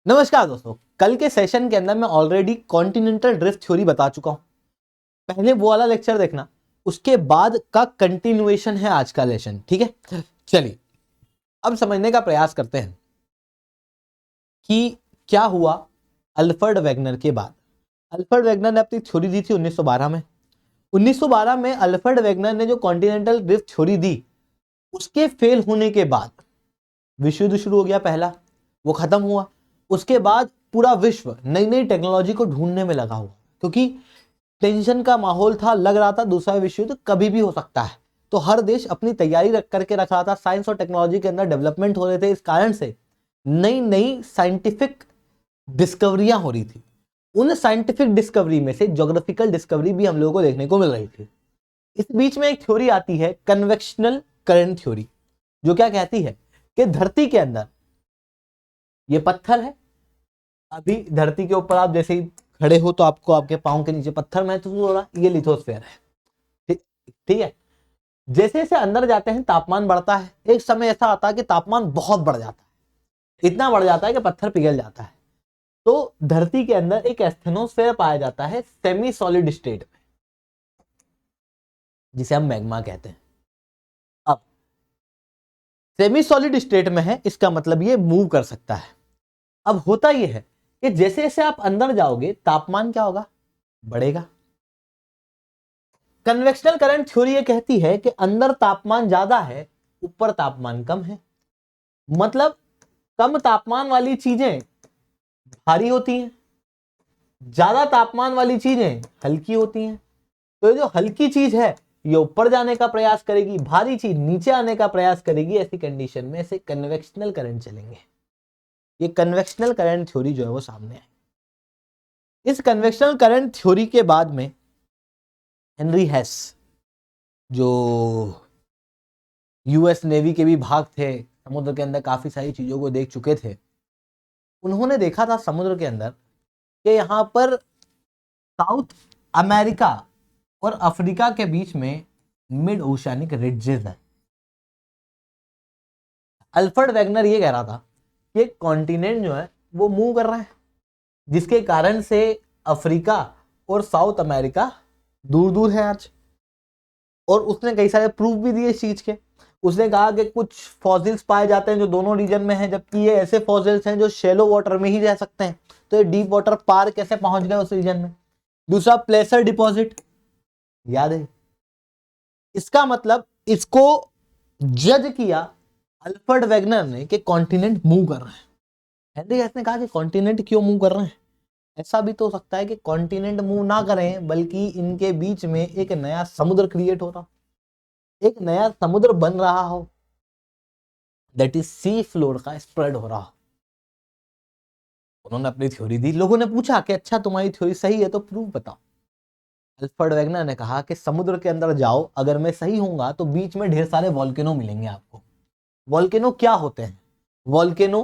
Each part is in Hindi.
नमस्कार दोस्तों, कल के सेशन के अंदर मैं ऑलरेडी कॉन्टिनेंटल ड्रिफ्ट थ्योरी बता चुका हूं। पहले वो वाला लेक्चर देखना, उसके बाद का कंटिन्यूएशन है आज का लेसन। ठीक है, चलिए अब समझने का प्रयास करते हैं कि क्या हुआ अल्फ्रेड वेगनर के बाद। अल्फ्रेड वेगनर ने अपनी थ्योरी दी थी 1912 में। 1912 में अल्फ्रेड वेगनर ने जो कॉन्टिनेंटल ड्रिफ्ट थ्योरी दी, उसके फेल होने के बाद विश्व युद्ध शुरू हो गया। पहला वो खत्म हुआ, उसके बाद पूरा विश्व नई नई टेक्नोलॉजी को ढूंढने में लगा हुआ, क्योंकि टेंशन का माहौल था। लग रहा था दूसरा विश्व युद्ध कभी भी हो सकता है, तो हर देश अपनी तैयारी रख करके रख रहा था। साइंस और टेक्नोलॉजी के अंदर डेवलपमेंट हो रहे थे, इस कारण से नई नई साइंटिफिक डिस्कवरियां हो रही थी। उन साइंटिफिक डिस्कवरी में से ज्योग्राफिकल डिस्कवरी भी हम लोगों को देखने को मिल रही थी। इस बीच में एक थ्योरी आती है, कन्वेक्शनल करंट थ्योरी, जो क्या कहती है कि धरती के अंदर ये पत्थर है। अभी धरती के ऊपर आप जैसे ही खड़े हो तो आपको आपके पांव के नीचे पत्थर महसूस हो रहा, ये लिथोस्फीयर है। ठीक है, जैसे जैसे अंदर जाते हैं तापमान बढ़ता है। एक समय ऐसा आता है कि तापमान बहुत बढ़ जाता है, इतना बढ़ जाता है कि पत्थर पिघल जाता है। तो धरती के अंदर एक एस्थेनोस्फीयर पाया जाता है सेमी सॉलिड स्टेट में, जिसे हम मैग्मा कहते हैं। अब सेमी सॉलिड स्टेट में है, इसका मतलब ये मूव कर सकता है। अब होता यह है कि जैसे जैसे आप अंदर जाओगे तापमान क्या होगा, बढ़ेगा। कन्वेक्शनल करंट थ्योरी ये कहती है कि अंदर तापमान ज्यादा है, ऊपर तापमान कम है। मतलब कम तापमान वाली चीजें भारी होती हैं, ज्यादा तापमान वाली चीजें हल्की होती हैं। तो ये जो हल्की चीज है ये ऊपर जाने का प्रयास करेगी, भारी चीज नीचे आने का प्रयास करेगी। ऐसी कंडीशन में ऐसे कन्वेक्शनल करंट चलेंगे। ये कन्वेक्शनल करंट थ्योरी जो है वो सामने है। इस कन्वेक्शनल करंट थ्योरी के बाद में हेनरी हेस, जो यूएस नेवी के भी भाग थे, समुद्र के अंदर काफी सारी चीजों को देख चुके थे, उन्होंने देखा था समुद्र के अंदर कि यहां पर साउथ अमेरिका और अफ्रीका के बीच में मिड ओशियानिक रिड्जेस है। अल्फ्रेड वेगनर ये कह रहा था कि कॉन्टिनेंट जो है वो मूव कर रहा है, जिसके कारण से अफ्रीका और साउथ अमेरिका दूर दूर है आज। और उसने कई सारे प्रूफ भी दिए इस चीज के। उसने कहा कि कुछ फॉसिल्स पाए जाते हैं जो दोनों रीजन में हैं, जबकि ये ऐसे फॉसिल्स हैं जो शैलो वाटर में ही रह सकते हैं। तो ये डीप वाटर पार कैसे पहुंच गए उस रीजन में। दूसरा प्लेसर डिपॉजिट, याद है। इसका मतलब इसको जज किया अल्फ्रेड वेगनर ने कि कॉन्टिनेंट मूव कर रहे हैं। हेनरी हेस ने कहा कि कॉन्टिनेंट क्यों मूव कर रहे हैं। ऐसा भी तो हो सकता है कि कॉन्टिनेंट मूव ना करें, बल्कि इनके बीच में एक नया समुद्र क्रिएट हो रहा, एक नया समुद्र बन रहा हो, दैट इज सी फ्लोर का स्प्रेड हो रहा। उन्होंने अपनी थ्योरी दी। लोगों ने पूछा कि अच्छा तुम्हारी थ्योरी सही है तो प्रूफ बताओ। अल्फ्रेड वेगनर ने कहा कि समुद्र के अंदर जाओ, अगर मैं सही होऊंगा तो बीच में ढेर सारे वॉल्केनो मिलेंगे आपको। वॉल्केनो क्या होते हैं? वॉल्केनो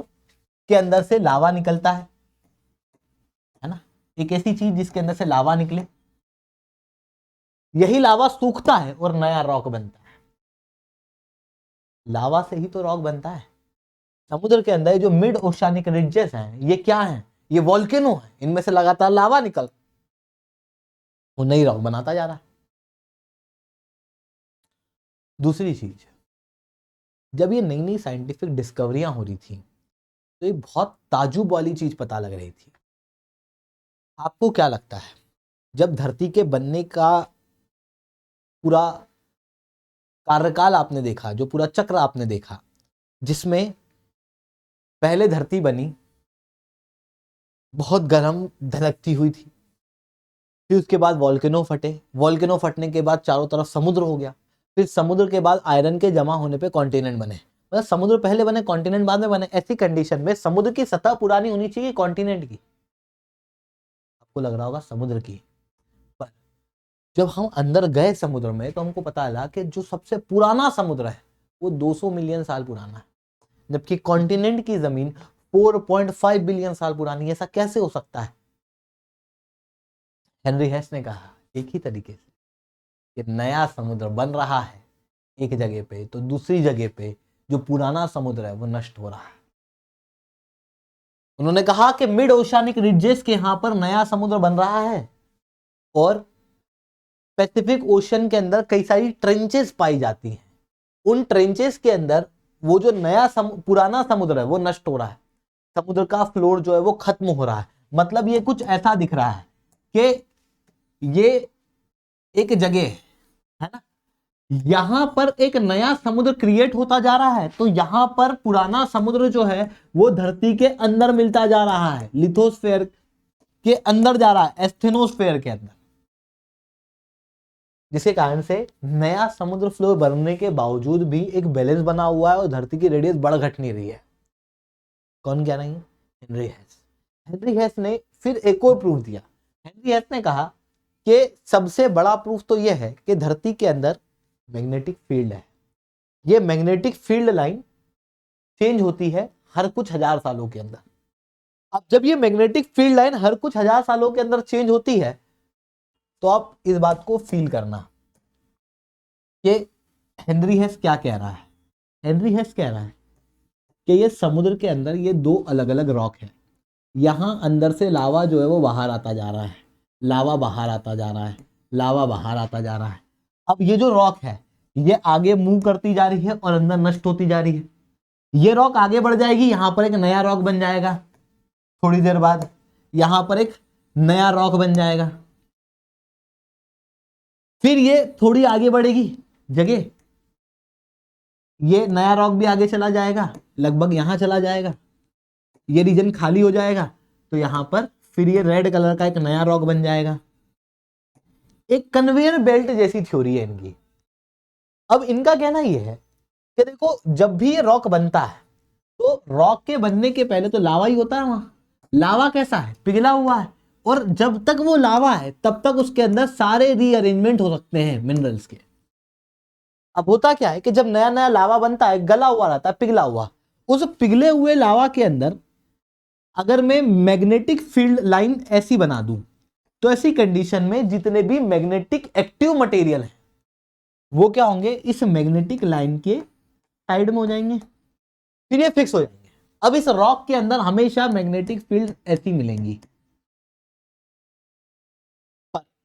के अंदर से लावा निकलता है ना, एक ऐसी चीज जिसके अंदर से लावा निकले, यही लावा सूखता है और नया रॉक बनता है। लावा से ही तो रॉक बनता है। समुद्र के अंदर जो मिड ओशियानिक रिजेस हैं, ये क्या हैं? ये वॉल्केनो है। इनमें से लगातार लावा निकल वो नई रॉक बनाता जा रहा है। दूसरी चीज, जब ये नई नई साइंटिफिक डिस्कवरियां हो रही थी तो ये बहुत ताजुब वाली चीज पता लग रही थी। आपको क्या लगता है, जब धरती के बनने का पूरा कार्यकाल आपने देखा, जो पूरा चक्र आपने देखा, जिसमें पहले धरती बनी बहुत गर्म धधकती हुई थी, फिर उसके बाद वॉल्केनो फटे, वॉल्केनो फटने के बाद चारों तरफ समुद्र हो गया, फिर समुद्र के बाद आयरन के जमा होने पे कॉन्टिनेंट बने। मतलब समुद्र पहले बने, कॉन्टिनेंट बाद में बने। ऐसी कंडीशन में समुद्र की सतह पुरानी होनी चाहिए कॉन्टिनेंट की। आपको लग रहा होगा समुद्र की, पर जब हम अंदर गए समुद्र में तो हमको पता चला कि जो सबसे पुराना समुद्र है वो 200 मिलियन साल पुराना है, जबकि कॉन्टिनेंट की जमीन 4.5 बिलियन साल पुरानी है। ऐसा कैसे हो सकता है? हेनरी हेस ने कहा एक ही तरीके से कि नया समुद्र बन रहा है एक जगह पे, तो दूसरी जगह पे जो पुराना समुद्र है वो नष्ट हो रहा है। उन्होंने कहा कि मिड ओशियानिक रिजेस के यहां पर नया समुद्र बन रहा है और पैसिफिक ओशन के अंदर कई सारी ट्रेंचेस पाई जाती हैं। उन ट्रेंचेस के अंदर वो जो नया पुराना समुद्र है वो नष्ट हो रहा है, समुद्र का फ्लोर जो है वो खत्म हो रहा है। मतलब ये कुछ ऐसा दिख रहा है कि ये एक जगह है ना, यहां पर एक नया समुद्र क्रिएट होता जा रहा है, तो यहां पर पुराना समुद्र जो है वो धरती के अंदर मिलता जा रहा है, लिथोस्फेयर के अंदर जा रहा है, एस्थेनोस्फेयर के अंदर, जिसके कारण से नया समुद्र फ्लोर बनने के बावजूद भी एक बैलेंस बना हुआ है और धरती की रेडियस बढ़ घट नहीं रही है। कौन कह रही है? हेनरी हेस। हेनरी हेस ने फिर एक और प्रूफ दिया। हेनरी हेस ने कहा कि सबसे बड़ा प्रूफ तो यह है कि धरती के अंदर मैग्नेटिक फील्ड है। ये मैग्नेटिक फील्ड लाइन चेंज होती है हर कुछ हजार सालों के अंदर। अब जब ये मैग्नेटिक फील्ड लाइन हर कुछ हजार सालों के अंदर चेंज होती है, तो आप इस बात को फील करना कि हेनरी हेस क्या कह रहा है। हेनरी हेस कह रहा है कि ये समुद्र के अंदर ये दो अलग अलग रॉक है, यहां अंदर से लावा जो है वो बाहर आता जा रहा है, लावा बाहर आता जा रहा है, लावा बाहर आता जा रहा है। अब ये जो रॉक है ये आगे मूव करती जा रही है और अंदर नष्ट होती जा रही है। ये रॉक आगे बढ़ जाएगी, यहां पर एक नया रॉक बन जाएगा, थोड़ी देर बाद यहां पर एक नया रॉक बन जाएगा, फिर ये थोड़ी आगे बढ़ेगी जगह, ये नया रॉक भी आगे चला जाएगा, लगभग यहां चला जाएगा, ये रीजन खाली हो जाएगा, तो यहां पर फिर ये रेड कलर का एक नया रॉक बन जाएगा। एक कन्वेयर बेल्ट जैसी थ्योरी है इनकी। अब इनका कहना यह है कि देखो जब भी ये रॉक बनता है तो रॉक के बनने के पहले तो लावा ही होता है, वहां लावा कैसा है? पिघला हुआ है, और जब तक वो लावा है तब तक उसके अंदर सारे रीअरेंजमेंट हो सकते हैं मिनरल्स के। अब होता क्या है कि जब नया नया लावा बनता है, गला हुआ रहता है, पिघला हुआ, उस पिघले हुए लावा के अंदर अगर मैं मैग्नेटिक फील्ड लाइन ऐसी बना दूं, तो ऐसी कंडीशन में जितने भी मैग्नेटिक एक्टिव मटेरियल है वो क्या होंगे? इस मैग्नेटिक लाइन के साइड में हो जाएंगे, फिर ये फिक्स हो जाएंगे। अब इस रॉक के अंदर हमेशा मैग्नेटिक फील्ड ऐसी मिलेंगी।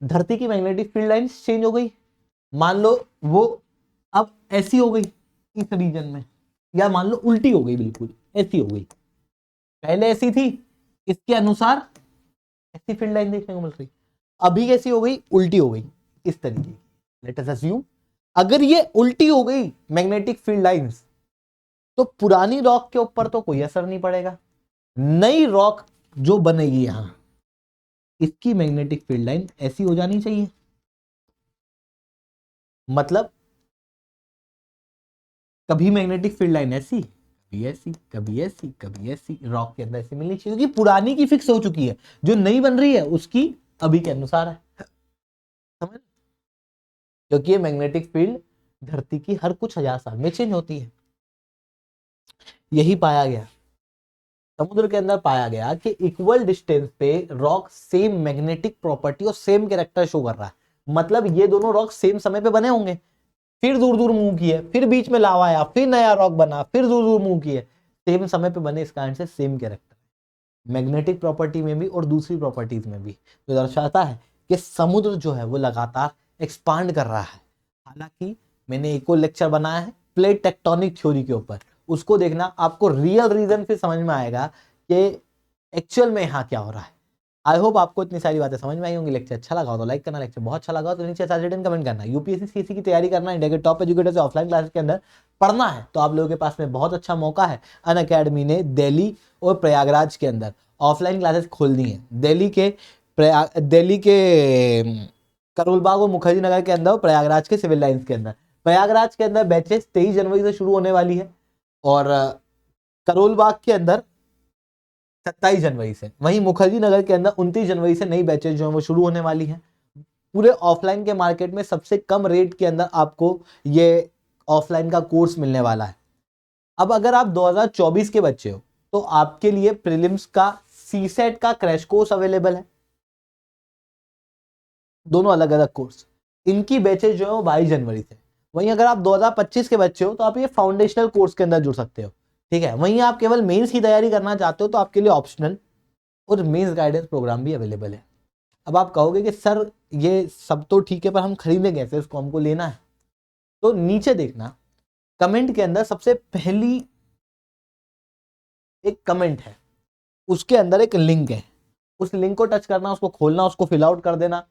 धरती की मैग्नेटिक फील्ड लाइन चेंज हो गई, मान लो वो अब ऐसी हो गई इस रीजन में, या मान लो उल्टी हो गई, बिल्कुल ऐसी हो गई, पहले ऐसी थी, इसके अनुसार ऐसी फील्ड लाइन देखने को मिल रही, अभी कैसी हो गई? उल्टी हो गई इस तरीके की। लेट अस अज्यूम अगर ये उल्टी हो गई मैग्नेटिक फील्ड लाइंस, तो पुरानी रॉक के ऊपर तो कोई असर नहीं पड़ेगा, नई रॉक जो बनेगी यहां इसकी मैग्नेटिक फील्ड लाइन ऐसी हो जानी चाहिए। मतलब कभी मैग्नेटिक फील्ड लाइन ऐसी, कभी ऐसी, कभी ऐसी, कभी ऐसी, रॉक के अंदर ऐसी मिलनी चाहिए, क्योंकि पुरानी की फिक्स हो चुकी है, जो नई बन रही है उसकी अभी के अनुसार है। समझ? क्योंकि ये मैग्नेटिक फील्ड धरती की हर कुछ हजार साल में चेंज होती है। यही पाया गया, समुद्र के अंदर पाया गया कि इक्वल डिस्टेंस पे रॉक सेम मैग्नेटिक प्रॉपर्टी और सेम कैरेक्टर शो कर रहा है। मतलब ये दोनों रॉक सेम समय पे बने होंगे, फिर दूर दूर मूव किए, फिर बीच में लावा आया, फिर नया रॉक बना, फिर दूर दूर मूव किए, सेम समय पे बने, इस कारण से सेम कैरेक्टर मैग्नेटिक प्रॉपर्टी में भी और दूसरी प्रॉपर्टीज में भी, जो दर्शाता है कि समुद्र जो है वो लगातार एक्सपांड कर रहा है। हालांकि मैंने एक और लेक्चर बनाया है प्लेट टेक्टोनिक थ्योरी के ऊपर, उसको देखना, आपको रियल रीजन फिर समझ में आएगा कि एक्चुअल में यहाँ क्या हो रहा है। आई होप आपको इतनी सारी बातें समझ में आई होंगी। लेक्चर अच्छा लगा हो तो लाइक करना, लेक्चर बहुत अच्छा लगा तो नीचे रिटर्न कमेंट करना। यूपीएससी सीएससी की तैयारी करना, इंडिया के टॉप एजुकेटर से ऑफलाइन क्लासेस के अंदर पढ़ना है तो आप लोगों के पास में बहुत अच्छा मौका है। अनअकैडमी ने दिल्ली और प्रयागराज के अंदर ऑफलाइन क्लासेस खोल दी हैं। दिल्ली के करोलबाग और मुखर्जी नगर के अंदर, प्रयागराज के सिविल लाइंस के अंदर। प्रयागराज के अंदर बैचेस 23 जनवरी से शुरू होने वाली है और करोलबाग के अंदर 27 जनवरी से, वहीं मुखर्जी नगर के अंदर 29 जनवरी से नई बैचेज जो है वो शुरू होने वाली हैं। पूरे ऑफलाइन के मार्केट में सबसे कम रेट के अंदर आपको ये ऑफलाइन का कोर्स मिलने वाला है। अब अगर आप 2024 के बच्चे हो तो आपके लिए प्रीलिम्स का सीसेट का क्रैश कोर्स अवेलेबल है, दोनों अलग अलग कोर्स। इनकी बैचेज जो है वो 22 जनवरी से। वहीं अगर आप 2025 के बच्चे हो तो आप ये फाउंडेशनल कोर्स के अंदर जुड़ सकते हो। ठीक है। वहीं आप केवल मेंस की तैयारी करना चाहते हो तो आपके लिए ऑप्शनल और मेंस गाइडेंस प्रोग्राम भी अवेलेबल है। अब आप कहोगे कि सर ये सब तो ठीक है पर हम खरीदें कैसे, इसको हमको लेना है। तो नीचे देखना, कमेंट के अंदर सबसे पहली एक कमेंट है, उसके अंदर एक लिंक है, उस लिंक को टच करना, उसको खोलना, उसको फिल आउट कर देना।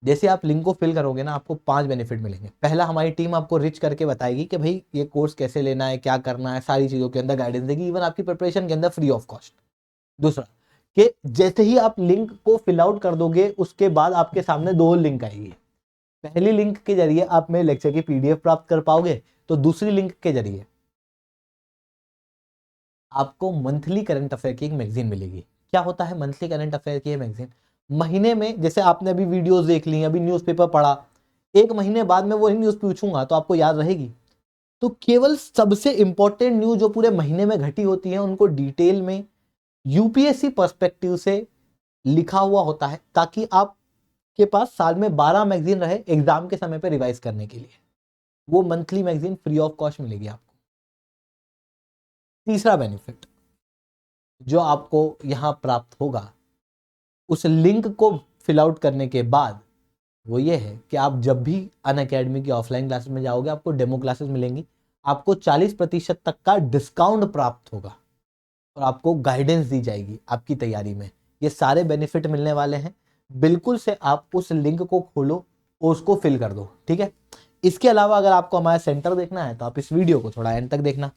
जैसे आप लिंक को फिल करोगे ना, आपको 5 बेनिफिट मिलेंगे। पहला, हमारी टीम आपको रिच करके बताएगी कि भाई ये कोर्स कैसे लेना है, क्या करना है, सारी चीजों के अंदर गाइडेंस देगी, इवन आपकी प्रिपरेशन के अंदर फ्री ऑफ कॉस्ट। दूसरा, कि जैसे ही आप लिंक को फिल आउट कर दोगे उसके बाद आपके सामने 2 लिंक आएगी। पहली लिंक के जरिए आप मेरे लेक्चर की पीडीएफ प्राप्त कर पाओगे, तो दूसरी लिंक के जरिए आपको मंथली करंट अफेयर की एक मैगजीन मिलेगी। क्या होता है मंथली करंट अफेयर की मैगजीन? महीने में, जैसे आपने अभी वीडियोस देख ली, अभी न्यूज़पेपर पढ़ा, 1 महीने बाद में वही न्यूज़ पूछूंगा तो आपको याद रहेगी? तो केवल सबसे इंपॉर्टेंट न्यूज जो पूरे महीने में घटी होती है उनको डिटेल में यूपीएससी पर्सपेक्टिव से लिखा हुआ होता है, ताकि आपके पास साल में 12 मैगजीन रहे एग्जाम के समय पे रिवाइज करने के लिए। वो monthly magazine free of cost मिलेगी आपको। तीसरा बेनिफिट जो आपको यहां प्राप्त होगा उस लिंक को फिल आउट करने के बाद, वो ये है कि आप जब भी अनअकैडमी की ऑफलाइन क्लासेस में जाओगे आपको डेमो क्लासेस मिलेंगी, आपको 40% तक का डिस्काउंट प्राप्त होगा और आपको गाइडेंस दी जाएगी आपकी तैयारी में। ये सारे बेनिफिट मिलने वाले हैं। बिल्कुल से आप उस लिंक को खोलो और उसको फिल कर दो, ठीक है। इसके अलावा अगर आपको हमारा सेंटर देखना है तो आप इस वीडियो को थोड़ा एंड तक देखना।